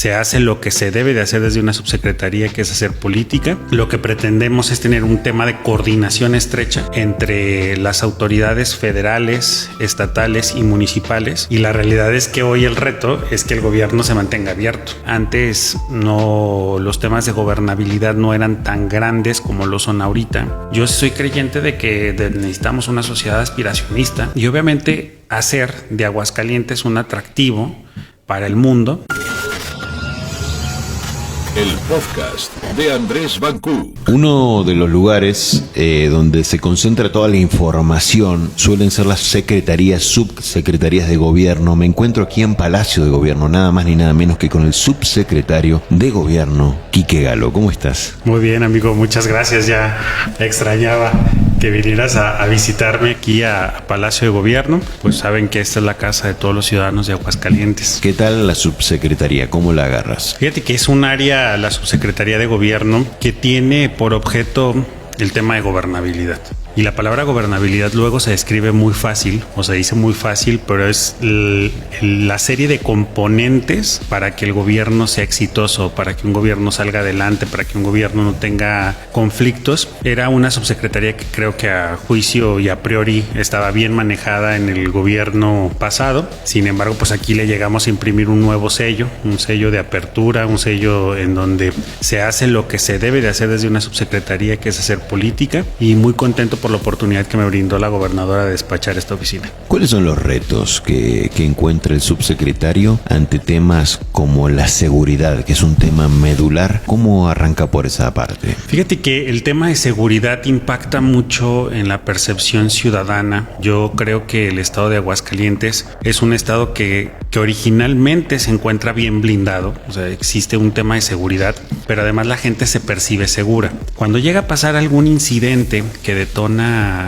se hace lo que se debe de hacer desde una subsecretaría, que es hacer política. Lo que pretendemos es tener un tema de coordinación estrecha entre las autoridades federales, estatales y municipales, y la realidad es que hoy el reto es que el gobierno se mantenga abierto. Antes los temas de gobernabilidad no eran tan grandes como lo son ahorita. Yo soy creyente de que necesitamos una sociedad aspiracionista y obviamente hacer de Aguascalientes un atractivo para el mundo. El podcast de Andrés Bancú. Uno de los lugares donde se concentra toda la información suelen ser las secretarías, subsecretarías de gobierno. Me encuentro aquí en Palacio de Gobierno, nada más ni nada menos que con el subsecretario de Gobierno, Quique Galo. ¿Cómo estás? Muy bien, amigo, muchas gracias. Ya extrañaba que vinieras a visitarme aquí a Palacio de Gobierno. Pues saben que esta es la casa de todos los ciudadanos de Aguascalientes. ¿Qué tal la subsecretaría? ¿Cómo la agarras? Fíjate que es un área, la subsecretaría de Gobierno, que tiene por objeto el tema de gobernabilidad. Y la palabra gobernabilidad luego se describe muy fácil, o se dice muy fácil, pero es la serie de componentes para que el gobierno sea exitoso, para que un gobierno salga adelante, para que un gobierno no tenga conflictos. Era una subsecretaría que creo que a juicio y a priori estaba bien manejada en el gobierno pasado. Sin embargo, pues aquí le llegamos a imprimir un nuevo sello, un sello de apertura, un sello en donde se hace lo que se debe de hacer desde una subsecretaría, que es hacer política, y muy contento por la oportunidad que me brindó la gobernadora de despachar esta oficina. ¿Cuáles son los retos que encuentra el subsecretario ante temas como la seguridad, que es un tema medular? ¿Cómo arranca por esa parte? Fíjate que el tema de seguridad impacta mucho en la percepción ciudadana. Yo creo que el estado de Aguascalientes es un estado que originalmente se encuentra bien blindado. O sea, existe un tema de seguridad, pero además la gente se percibe segura. Cuando llega a pasar algún incidente que detona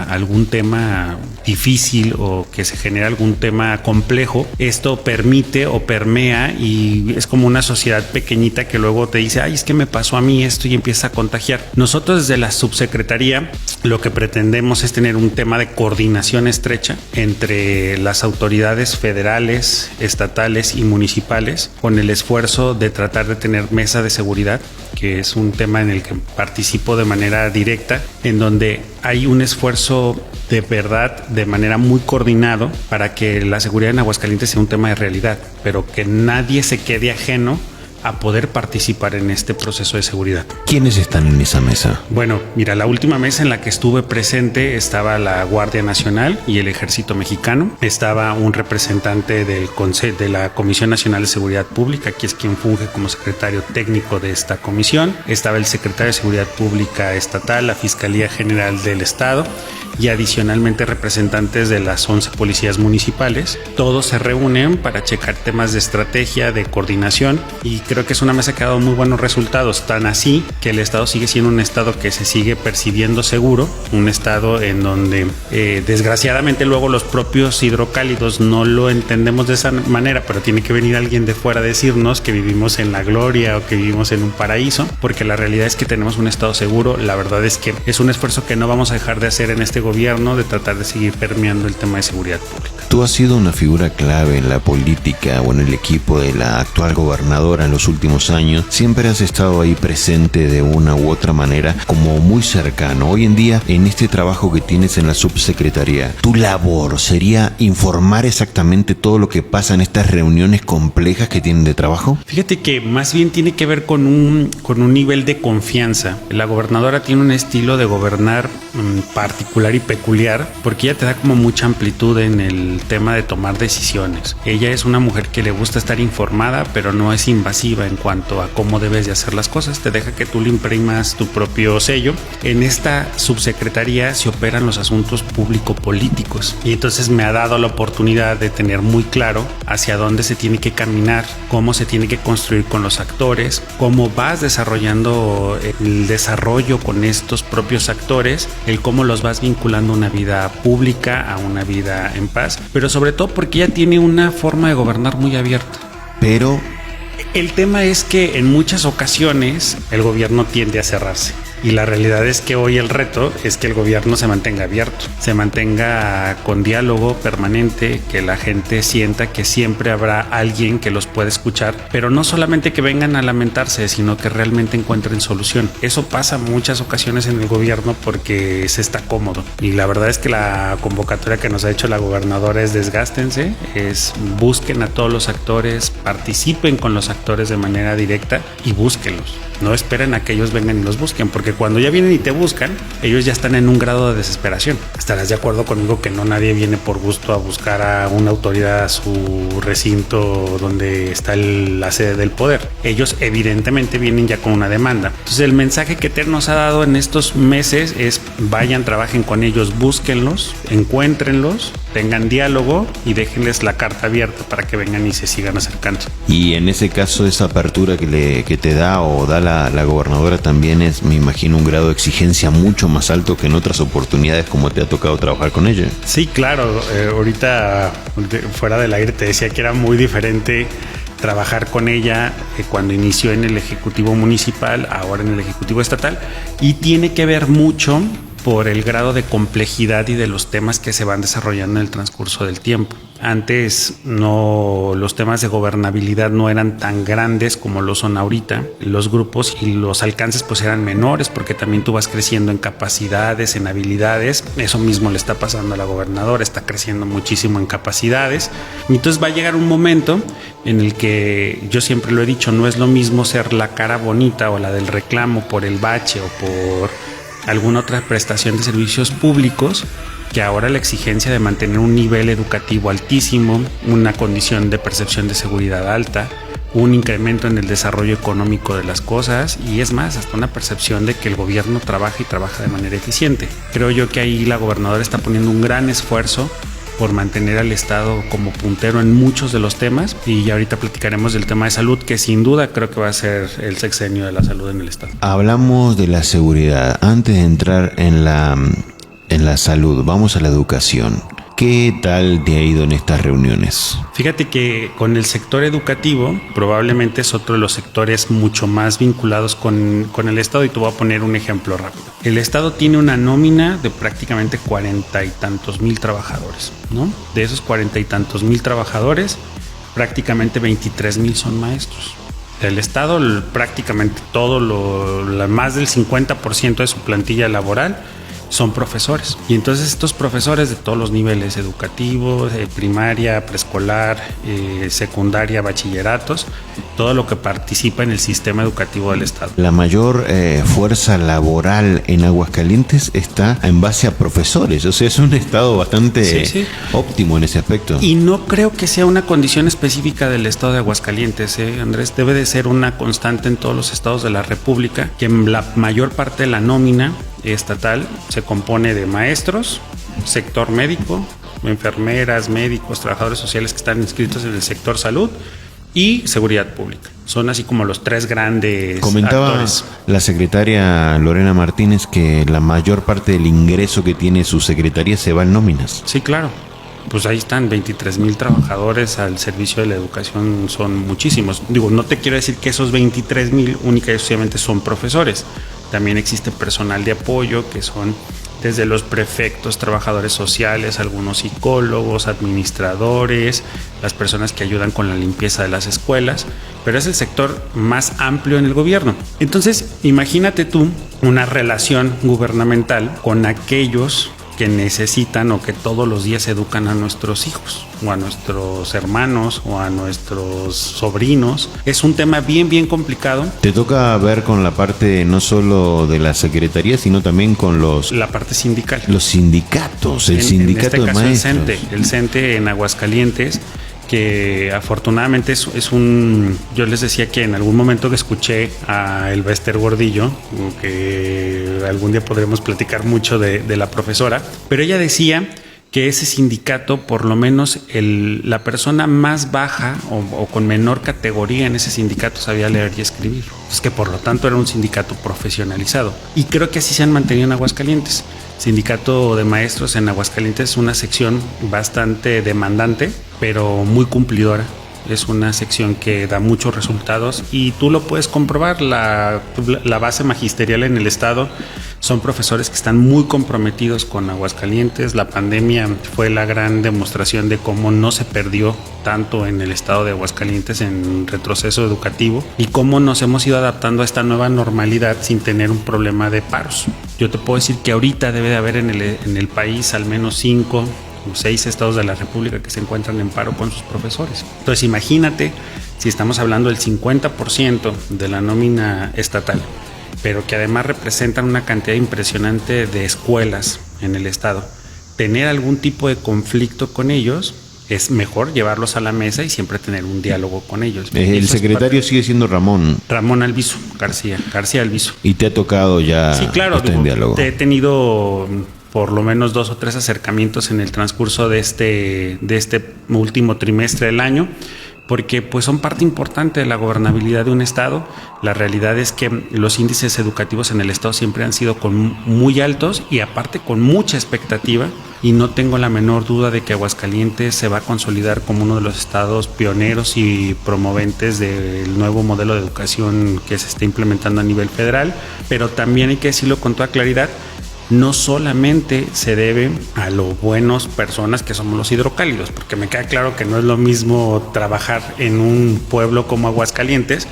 algún tema difícil o que se genera algún tema complejo, esto permite o permea y es como una sociedad pequeñita que luego te dice, ay, es que me pasó a mí esto, y empieza a contagiar. Nosotros desde la subsecretaría lo que pretendemos es tener un tema de coordinación estrecha entre las autoridades federales, estatales y municipales, con el esfuerzo de tratar de tener mesa de seguridad, que es un tema en el que participo de manera directa, en donde hay un esfuerzo de verdad, de manera muy coordinado, para que la seguridad en Aguascalientes sea un tema de realidad, pero que nadie se quede ajeno a poder participar en este proceso de seguridad. ¿Quiénes están en esa mesa? Bueno, mira, la última mesa en la que estuve presente estaba la Guardia Nacional y el Ejército Mexicano. Estaba un representante de la Comisión Nacional de Seguridad Pública, que es quien funge como secretario técnico de esta comisión. Estaba el secretario de Seguridad Pública Estatal, la Fiscalía General del Estado y adicionalmente representantes de las 11 policías municipales. Todos se reúnen para checar temas de estrategia, de coordinación, y creo que es una mesa que ha dado muy buenos resultados, tan así que el estado sigue siendo un estado que se sigue percibiendo seguro, un estado en donde desgraciadamente luego los propios hidrocálidos no lo entendemos de esa manera, pero tiene que venir alguien de fuera a decirnos que vivimos en la gloria o que vivimos en un paraíso, porque la realidad es que tenemos un estado seguro. La verdad es que es un esfuerzo que no vamos a dejar de hacer en este gobierno, de tratar de seguir permeando el tema de seguridad pública. Tú has sido una figura clave en la política o en el equipo de la actual gobernadora en los últimos años. Siempre has estado ahí presente de una u otra manera, como muy cercano. Hoy en día, en este trabajo que tienes en la subsecretaría, ¿tu labor sería informar exactamente todo lo que pasa en estas reuniones complejas que tienen de trabajo? Fíjate que más bien tiene que ver con un nivel de confianza. La gobernadora tiene un estilo de gobernar particular y peculiar, porque ella te da como mucha amplitud en el tema de tomar decisiones. Ella es una mujer que le gusta estar informada, pero no es invasiva en cuanto a cómo debes de hacer las cosas. Te deja que tú le imprimas tu propio sello. En esta subsecretaría se operan los asuntos público-políticos, y entonces me ha dado la oportunidad de tener muy claro hacia dónde se tiene que caminar, cómo se tiene que construir con los actores, cómo vas desarrollando el desarrollo con estos propios actores, el cómo los vas vinculando a una vida pública, a una vida en paz, pero sobre todo porque ella tiene una forma de gobernar muy abierta. Pero el tema es que en muchas ocasiones el gobierno tiende a cerrarse. Y la realidad es que hoy el reto es que el gobierno se mantenga abierto, se mantenga con diálogo permanente, que la gente sienta que siempre habrá alguien que los pueda escuchar, pero no solamente que vengan a lamentarse, sino que realmente encuentren solución. Eso pasa muchas ocasiones en el gobierno porque se está cómodo. Y la verdad es que la convocatoria que nos ha hecho la gobernadora es desgástense, es busquen a todos los actores, participen con los actores de manera directa y búsquenlos. No esperen a que ellos vengan y los busquen, porque cuando ya vienen y te buscan, ellos ya están en un grado de desesperación. Estarás de acuerdo conmigo que no nadie viene por gusto a buscar a una autoridad a su recinto donde está la sede del poder. Ellos evidentemente vienen ya con una demanda. Entonces el mensaje que TER nos ha dado en estos meses es vayan, trabajen con ellos, búsquenlos, encuéntrenlos, tengan diálogo y déjenles la carta abierta para que vengan y se sigan acercando. Y en ese caso, esa apertura que te da o da la gobernadora también es, me imagino, un grado de exigencia mucho más alto que en otras oportunidades como te ha tocado trabajar con ella. Sí, claro. Ahorita fuera del aire te decía que era muy diferente trabajar con ella cuando inició en el Ejecutivo Municipal, ahora en el Ejecutivo Estatal, y tiene que ver mucho por el grado de complejidad y de los temas que se van desarrollando en el transcurso del tiempo. Antes los temas de gobernabilidad no eran tan grandes como lo son ahorita. Los grupos y los alcances pues eran menores porque también tú vas creciendo en capacidades, en habilidades. Eso mismo le está pasando a la gobernadora, está creciendo muchísimo en capacidades. Y entonces va a llegar un momento en el que, yo siempre lo he dicho, no es lo mismo ser la cara bonita o la del reclamo por el bache o por alguna otra prestación de servicios públicos, que ahora la exigencia de mantener un nivel educativo altísimo, una condición de percepción de seguridad alta, un incremento en el desarrollo económico de las cosas y es más, hasta una percepción de que el gobierno trabaja y trabaja de manera eficiente. Creo yo que ahí la gobernadora está poniendo un gran esfuerzo por mantener al Estado como puntero en muchos de los temas, y ya ahorita platicaremos del tema de salud, que sin duda creo que va a ser el sexenio de la salud en el Estado. Hablamos de la seguridad. Antes de entrar en la salud, vamos a la educación. ¿Qué tal te ha ido en estas reuniones? Fíjate que con el sector educativo probablemente es otro de los sectores mucho más vinculados con el Estado, y te voy a poner un ejemplo rápido. El Estado tiene una nómina de prácticamente 40 y tantos mil trabajadores, ¿no? De esos 40 y tantos mil trabajadores, prácticamente 23,000 son maestros. El Estado prácticamente más del 50% de su plantilla laboral son profesores, y entonces estos profesores de todos los niveles educativos, primaria, preescolar, secundaria, bachilleratos, todo lo que participa en el sistema educativo del Estado. La mayor fuerza laboral en Aguascalientes está en base a profesores, o sea, es un estado bastante óptimo en ese aspecto. Y no creo que sea una condición específica del Estado de Aguascalientes, Andrés, debe de ser una constante en todos los estados de la República, que la mayor parte de la nómina estatal se compone de maestros, sector médico, enfermeras, médicos, trabajadores sociales que están inscritos en el sector salud y seguridad pública. Son así como los tres grandes Comentaba actores. La secretaria Lorena Martínez que la mayor parte del ingreso que tiene su secretaría se va en nóminas. Sí, claro. Pues ahí están 23,000 trabajadores al servicio de la educación, son muchísimos. Digo, no te quiero decir que esos 23,000 única y exclusivamente son profesores. También existe personal de apoyo que son desde los prefectos, trabajadores sociales, algunos psicólogos, administradores, las personas que ayudan con la limpieza de las escuelas, pero es el sector más amplio en el gobierno. Entonces, imagínate tú una relación gubernamental con aquellos que necesitan o que todos los días educan a nuestros hijos o a nuestros hermanos o a nuestros sobrinos. Es un tema bien complicado. Te toca ver con la parte no solo de la secretaría, sino también con la parte sindical. Los sindicatos, el sindicato de maestros. El CENTE en Aguascalientes, que afortunadamente es yo les decía que en algún momento que escuché a Elbester Gordillo, que algún día podremos platicar mucho de la profesora, pero ella decía que ese sindicato, por lo menos la persona más baja o con menor categoría en ese sindicato sabía leer y escribir. Es que por lo tanto era un sindicato profesionalizado. Y creo que así se han mantenido en Aguascalientes. Sindicato de Maestros en Aguascalientes es una sección bastante demandante, pero muy cumplidora. Es una sección que da muchos resultados y tú lo puedes comprobar. La base magisterial en el estado son profesores que están muy comprometidos con Aguascalientes. La pandemia fue la gran demostración de cómo no se perdió tanto en el estado de Aguascalientes en retroceso educativo y cómo nos hemos ido adaptando a esta nueva normalidad sin tener un problema de paros. Yo te puedo decir que ahorita debe de haber en el país al menos 5 o 6 estados de la República que se encuentran en paro con sus profesores. Entonces imagínate si estamos hablando del 50% de la nómina estatal, pero que además representan una cantidad impresionante de escuelas en el estado. Tener algún tipo de conflicto con ellos, es mejor llevarlos a la mesa y siempre tener un diálogo con ellos. El secretario sigue siendo Ramón Alviso García Alviso. ¿Y te ha tocado ya sí, claro, estar en diálogo? He tenido por lo menos 2 o 3 acercamientos en el transcurso de este último trimestre del año, porque pues son parte importante de la gobernabilidad de un estado. La realidad es que los índices educativos en el estado siempre han sido muy altos y aparte con mucha expectativa, y no tengo la menor duda de que Aguascalientes se va a consolidar como uno de los estados pioneros y promoventes del nuevo modelo de educación que se está implementando a nivel federal. Pero también hay que decirlo con toda claridad, no solamente se debe a lo buenos personas que somos los hidrocálidos, porque me queda claro que no es lo mismo trabajar en un pueblo como Aguascalientes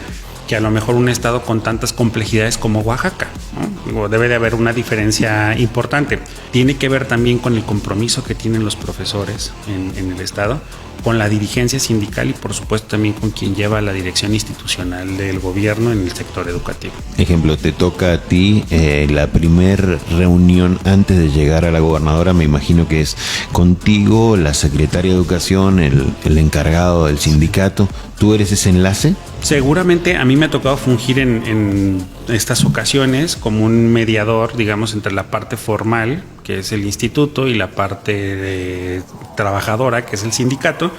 que a lo mejor un estado con tantas complejidades como Oaxaca, ¿no? Digo, debe de haber una diferencia importante. Tiene que ver también con el compromiso que tienen los profesores en el estado, con la dirigencia sindical y por supuesto también con quien lleva la dirección institucional del gobierno en el sector educativo. Ejemplo, te toca a ti la primer reunión antes de llegar a la gobernadora, me imagino que es contigo, la secretaria de Educación, el encargado del sindicato. ¿Tú eres ese enlace? Seguramente a mí me ha tocado fungir en estas ocasiones como un mediador, digamos, entre la parte formal, que es el instituto, y la parte trabajadora, que es el sindicato,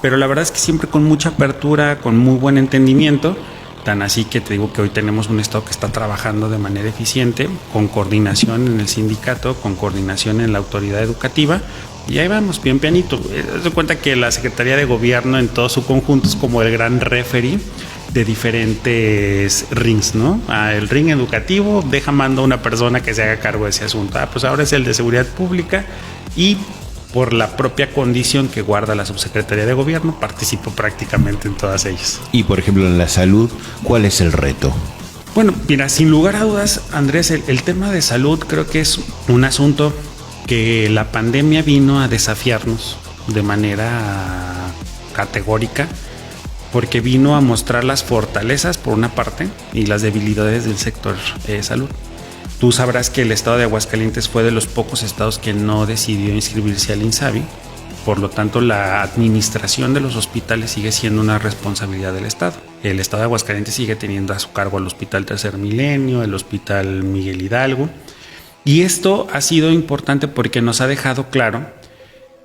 pero la verdad es que siempre con mucha apertura, con muy buen entendimiento, tan así que te digo que hoy tenemos un estado que está trabajando de manera eficiente, con coordinación en el sindicato, con coordinación en la autoridad educativa. Y ahí vamos, bien pianito. Haz de cuenta que la Secretaría de Gobierno en todo su conjunto es como el gran referee de diferentes rings, ¿no? El ring educativo mando a una persona que se haga cargo de ese asunto. Pues ahora es el de Seguridad Pública y por la propia condición que guarda la Subsecretaría de Gobierno, participo prácticamente en todas ellas. Y por ejemplo en la salud, ¿cuál es el reto? Bueno, mira, sin lugar a dudas, Andrés, el tema de salud creo que es un asunto que la pandemia vino a desafiarnos de manera categórica, porque vino a mostrar las fortalezas por una parte y las debilidades del sector salud. Tú sabrás que el estado de Aguascalientes fue de los pocos estados que no decidió inscribirse al INSABI, por lo tanto la administración de los hospitales sigue siendo una responsabilidad del estado. El estado de Aguascalientes sigue teniendo a su cargo el Hospital Tercer Milenio, el Hospital Miguel Hidalgo. Y esto ha sido importante porque nos ha dejado claro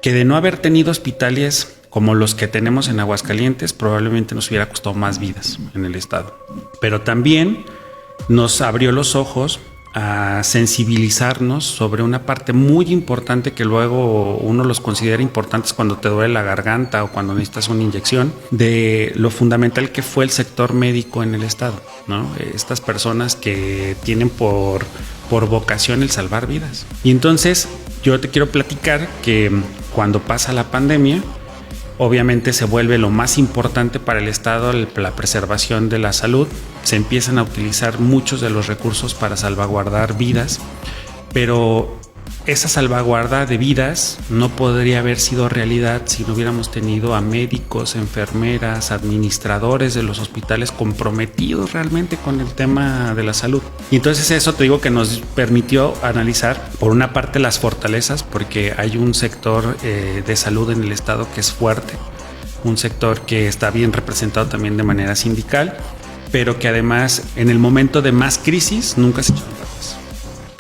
que de no haber tenido hospitales como los que tenemos en Aguascalientes, probablemente nos hubiera costado más vidas en el estado. Pero también nos abrió los ojos a sensibilizarnos sobre una parte muy importante que luego uno los considera importantes cuando te duele la garganta o cuando necesitas una inyección, de lo fundamental que fue el sector médico en el estado, ¿no? Estas personas que tienen por vocación el salvar vidas. Y entonces yo te quiero platicar que cuando pasa la pandemia, obviamente se vuelve lo más importante para el estado la preservación de la salud. Se empiezan a utilizar muchos de los recursos para salvaguardar vidas, pero esa salvaguarda de vidas no podría haber sido realidad si no hubiéramos tenido a médicos, enfermeras, administradores de los hospitales comprometidos realmente con el tema de la salud. Y entonces eso te digo que nos permitió analizar por una parte las fortalezas, porque hay un sector de salud en el estado que es fuerte, un sector que está bien representado también de manera sindical, pero que además en el momento de más crisis nunca se echó atrás.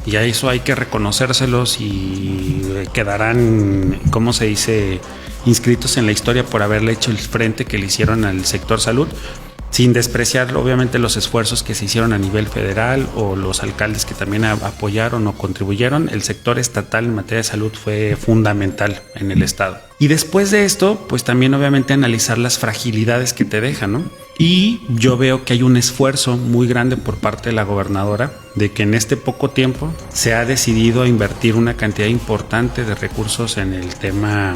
Y a eso hay que reconocérselos y quedarán, ¿cómo se dice?, inscritos en la historia por haberle hecho el frente que le hicieron al sector salud. sin despreciar obviamente los esfuerzos que se hicieron a nivel federal o los alcaldes que también apoyaron o contribuyeron. El sector estatal en materia de salud fue fundamental en el estado. Y después de esto, pues también obviamente analizar las fragilidades que te dejan, ¿no? Y yo veo que hay un esfuerzo muy grande por parte de la gobernadora de que en este poco tiempo se ha decidido invertir una cantidad importante de recursos en el tema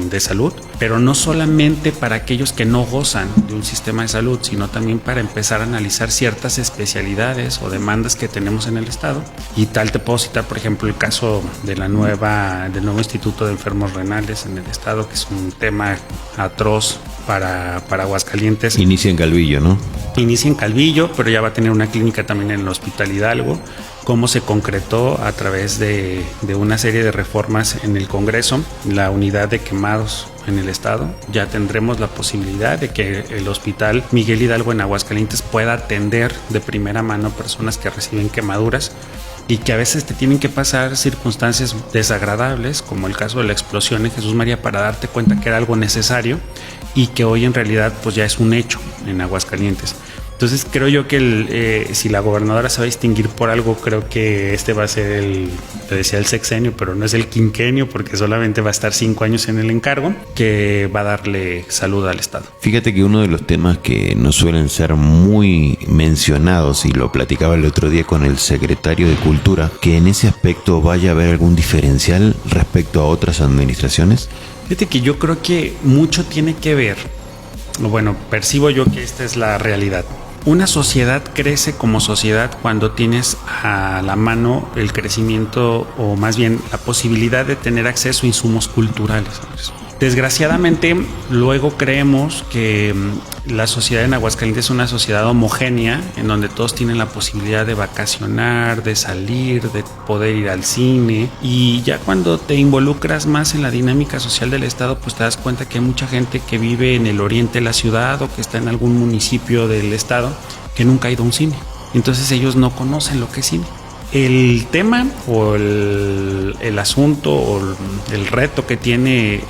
de salud, pero no solamente para aquellos que no gozan de un sistema de salud, sino también para empezar a analizar ciertas especialidades o demandas que tenemos en el estado. Y tal te puedo citar, por ejemplo, el caso de del nuevo Instituto de Enfermos Renales en el estado, que es un tema atroz para Aguascalientes. Inicia en Calvillo, ¿no? Inicia en Calvillo, pero ya va a tener una clínica también en el Hospital Hidalgo. Cómo se concretó a través de una serie de reformas en el Congreso, la unidad de quemados en el estado. Ya tendremos la posibilidad de que el Hospital Miguel Hidalgo en Aguascalientes pueda atender de primera mano personas que reciben quemaduras y que a veces te tienen que pasar circunstancias desagradables, como el caso de la explosión en Jesús María, para darte cuenta que era algo necesario y que hoy en realidad pues ya es un hecho en Aguascalientes. Entonces creo yo que si la gobernadora se va a distinguir por algo, creo que este va a ser te decía el sexenio, pero no es el quinquenio, porque solamente va a estar 5 años en el encargo, que va a darle salud al estado. Fíjate que uno de los temas que no suelen ser muy mencionados, y lo platicaba el otro día con el secretario de Cultura, que en ese aspecto vaya a haber algún diferencial respecto a otras administraciones. Fíjate que yo creo que mucho tiene que ver, bueno, percibo yo que esta es la realidad. Una sociedad crece como sociedad cuando tienes a la mano el crecimiento, o más bien la posibilidad de tener acceso a insumos culturales. Desgraciadamente, luego creemos que la sociedad en Aguascalientes es una sociedad homogénea, en donde todos tienen la posibilidad de vacacionar, de salir, de poder ir al cine. Y ya cuando te involucras más en la dinámica social del estado, pues te das cuenta que hay mucha gente que vive en el oriente de la ciudad o que está en algún municipio del estado que nunca ha ido a un cine. Entonces ellos no conocen lo que es cine. El tema o el asunto o el reto que tiene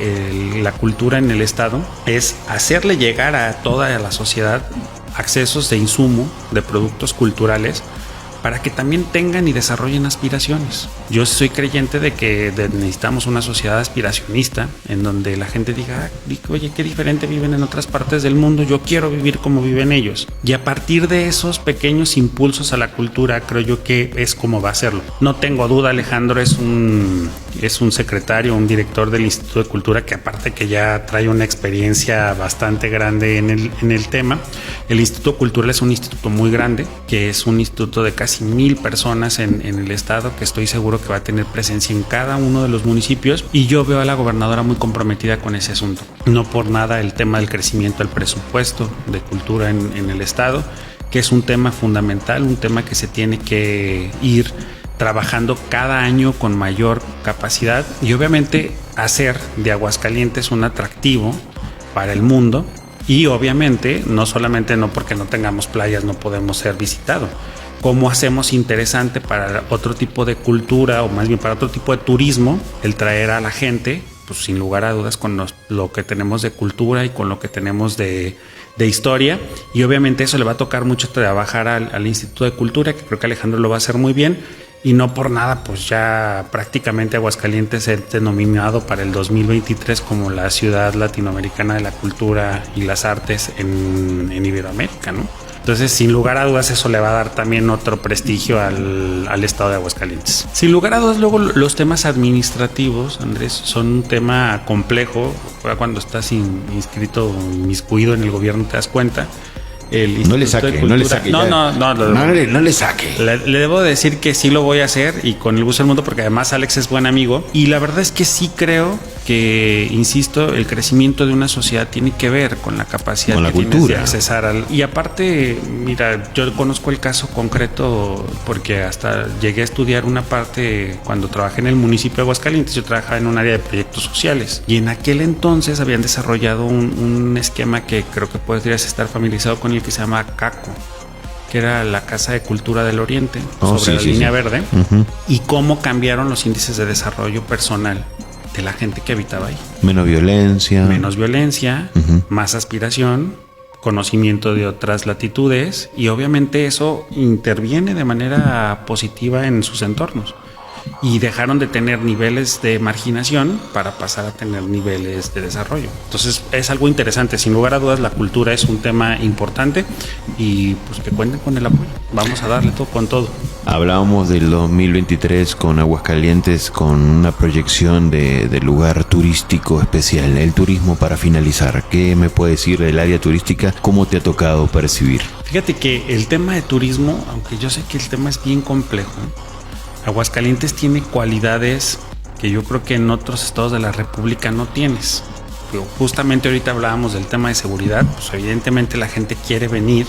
la cultura en el estado es hacerle llegar a toda la sociedad accesos de insumo, de productos culturales, para que también tengan y desarrollen aspiraciones. Yo soy creyente de que necesitamos una sociedad aspiracionista en donde la gente diga, oye, qué diferente viven en otras partes del mundo, yo quiero vivir como viven ellos. Y a partir de esos pequeños impulsos a la cultura, creo yo que es como va a hacerlo. No tengo duda, Alejandro es un secretario, un director del Instituto de Cultura que, aparte que ya trae una experiencia bastante grande en el tema. El Instituto Cultural es un instituto muy grande, que es un instituto de casi 1,000 personas en el estado, que estoy seguro que va a tener presencia en cada uno de los municipios, y yo veo a la gobernadora muy comprometida con ese asunto. No por nada el tema del crecimiento del presupuesto de cultura en el estado, que es un tema fundamental, un tema que se tiene que ir trabajando cada año con mayor capacidad, y obviamente hacer de Aguascalientes un atractivo para el mundo. Y obviamente no solamente porque no tengamos playas no podemos ser visitados. ¿Cómo hacemos interesante para otro tipo de cultura, o más bien para otro tipo de turismo, el traer a la gente, pues sin lugar a dudas, con lo que tenemos de cultura y con lo que tenemos de historia? Y obviamente eso le va a tocar mucho trabajar al Instituto de Cultura, que creo que Alejandro lo va a hacer muy bien. Y no por nada, pues ya prácticamente Aguascalientes es denominado para el 2023 como la ciudad latinoamericana de la cultura y las artes en Iberoamérica, ¿no? Entonces, sin lugar a dudas, eso le va a dar también otro prestigio al estado de Aguascalientes. Sin lugar a dudas, luego los temas administrativos, Andrés, son un tema complejo. Cuando estás inscrito, inmiscuido en el gobierno, te das cuenta. No le saque. No le saque. Le debo decir que sí lo voy a hacer, y con el gusto del mundo, porque además Alex es buen amigo. Y la verdad es que sí creo que, insisto, el crecimiento de una sociedad tiene que ver con la capacidad con que la cultura, tienes de accesar y aparte, mira, yo conozco el caso concreto porque hasta llegué a estudiar una parte cuando trabajé en el municipio de Aguascalientes. Yo trabajaba en un área de proyectos sociales, y en aquel entonces habían desarrollado un esquema que creo que podrías estar familiarizado con el, que se llama CACO, que era la Casa de Cultura del Oriente, sobre la línea verde. Uh-huh. Y cómo cambiaron los índices de desarrollo personal de la gente que habitaba ahí. Menos violencia. Uh-huh. Más aspiración, conocimiento de otras latitudes y obviamente eso interviene de manera positiva en sus entornos. Y dejaron de tener niveles de marginación para pasar a tener niveles de desarrollo. Entonces es algo interesante. Sin lugar a dudas, la cultura es un tema importante y pues que cuenten con el apoyo. Vamos a darle todo con todo. Hablábamos del 2023 con Aguascalientes, con una proyección de lugar turístico especial. El turismo, para finalizar, ¿qué me puede decir del área turística? ¿Cómo te ha tocado percibir? Fíjate que el tema de turismo, aunque yo sé que el tema es bien complejo, Aguascalientes tiene cualidades que yo creo que en otros estados de la República no tienes. Pero justamente ahorita hablábamos del tema de seguridad, pues evidentemente la gente quiere venir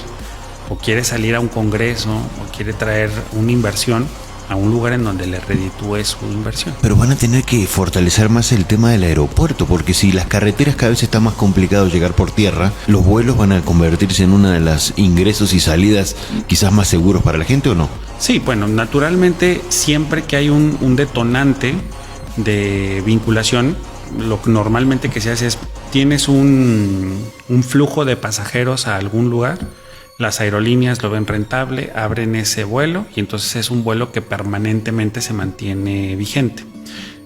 o quiere salir a un congreso o quiere traer una inversión a un lugar en donde le reditúe su inversión. Pero van a tener que fortalecer más el tema del aeropuerto, porque si las carreteras cada vez está más complicado llegar por tierra, los vuelos van a convertirse en una de las ingresos y salidas quizás más seguros para la gente, ¿o no? Sí, bueno, naturalmente siempre que hay un detonante de vinculación, lo que normalmente que se hace es, tienes un flujo de pasajeros a algún lugar, las aerolíneas lo ven rentable, abren ese vuelo y entonces es un vuelo que permanentemente se mantiene vigente.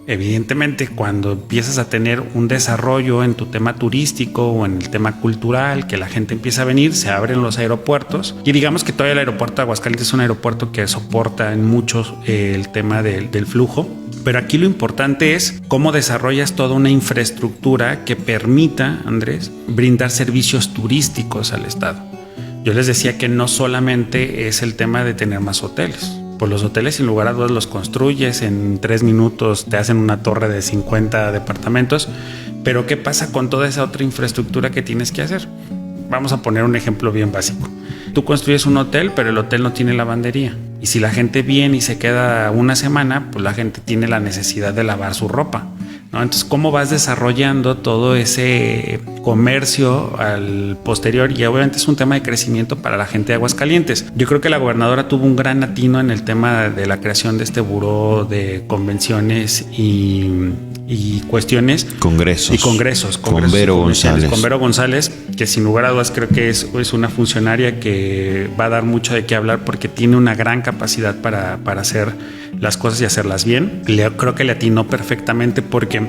Evidentemente, cuando empiezas a tener un desarrollo en tu tema turístico o en el tema cultural, que la gente empieza a venir, se abren los aeropuertos y digamos que todavía el aeropuerto de Aguascalientes es un aeropuerto que soporta en muchos el tema del flujo. Pero aquí lo importante es cómo desarrollas toda una infraestructura que permita, Andrés, brindar servicios turísticos al estado. Yo les decía que no solamente es el tema de tener más hoteles. Pues los hoteles sin lugar a dudas los construyes, en 3 minutos te hacen una torre de 50 departamentos, pero ¿qué pasa con toda esa otra infraestructura que tienes que hacer? Vamos a poner un ejemplo bien básico. Tú construyes un hotel, pero el hotel no tiene lavandería. Y si la gente viene y se queda una semana, pues la gente tiene la necesidad de lavar su ropa, ¿no? Entonces, ¿cómo vas desarrollando todo ese comercio al posterior? Y obviamente es un tema de crecimiento para la gente de Aguascalientes. Yo creo que la gobernadora tuvo un gran atino en el tema de la creación de este buró de convenciones y cuestiones. Congresos. Con Vero González. Con Vero González, que sin lugar a dudas creo que es una funcionaria que va a dar mucho de qué hablar porque tiene una gran capacidad para hacer las cosas y hacerlas bien. Creo que le atinó perfectamente porque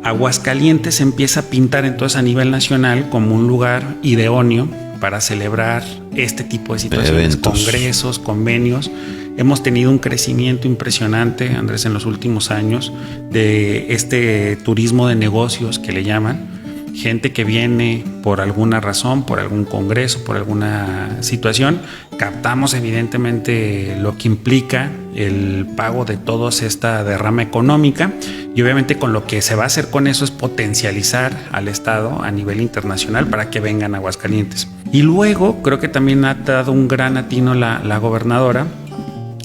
Aguascalientes empieza a pintar entonces a nivel nacional como un lugar idóneo para celebrar este tipo de situaciones, eventos, congresos, convenios. Hemos tenido un crecimiento impresionante, Andrés, en los últimos años de este turismo de negocios que le llaman. Gente que viene por alguna razón, por algún congreso, por alguna situación. Captamos evidentemente lo que implica el pago de toda esta derrama económica y obviamente con lo que se va a hacer con eso es potencializar al Estado a nivel internacional para que vengan a Aguascalientes. Y luego creo que también ha dado un gran atino la gobernadora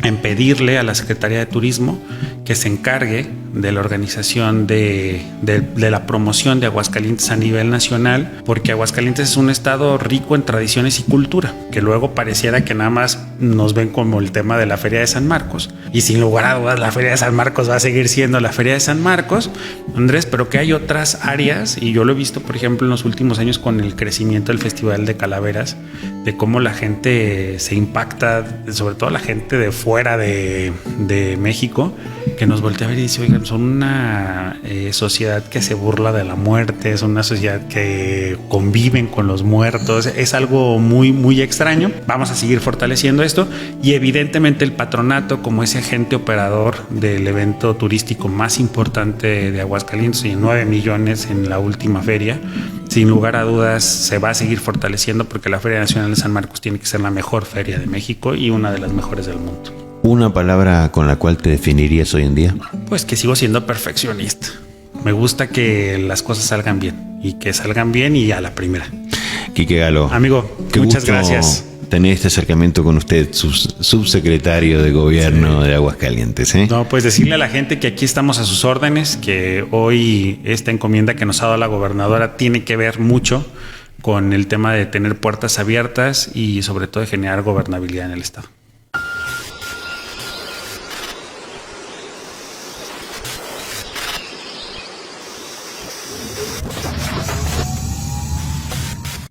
en pedirle a la Secretaría de Turismo que se encargue de la organización de la promoción de Aguascalientes a nivel nacional, porque Aguascalientes es un estado rico en tradiciones y cultura, que luego pareciera que nada más nos ven como el tema de la Feria de San Marcos, y sin lugar a dudas la Feria de San Marcos va a seguir siendo la Feria de San Marcos, Andrés, pero que hay otras áreas, y yo lo he visto por ejemplo en los últimos años con el crecimiento del Festival de Calaveras, de cómo la gente se impacta, sobre todo la gente de fuera de México, que nos voltea a ver y dice, oigan, son una sociedad que se burla de la muerte, es una sociedad que conviven con los muertos, es algo muy, muy extraño. Vamos a seguir fortaleciendo esto y evidentemente el patronato como ese agente operador del evento turístico más importante de Aguascalientes, y 9 millones en la última feria, sin lugar a dudas se va a seguir fortaleciendo porque la Feria Nacional de San Marcos tiene que ser la mejor feria de México y una de las mejores del mundo. ¿Una palabra con la cual te definirías hoy en día? Pues que sigo siendo perfeccionista. Me gusta que las cosas salgan bien y que salgan bien y a la primera. Quique Galo. Amigo, muchas gracias. Tener este acercamiento con usted, subsecretario de Gobierno de Aguascalientes. No, pues decirle a la gente que aquí estamos a sus órdenes, que hoy esta encomienda que nos ha dado la gobernadora tiene que ver mucho con el tema de tener puertas abiertas y sobre todo de generar gobernabilidad en el estado.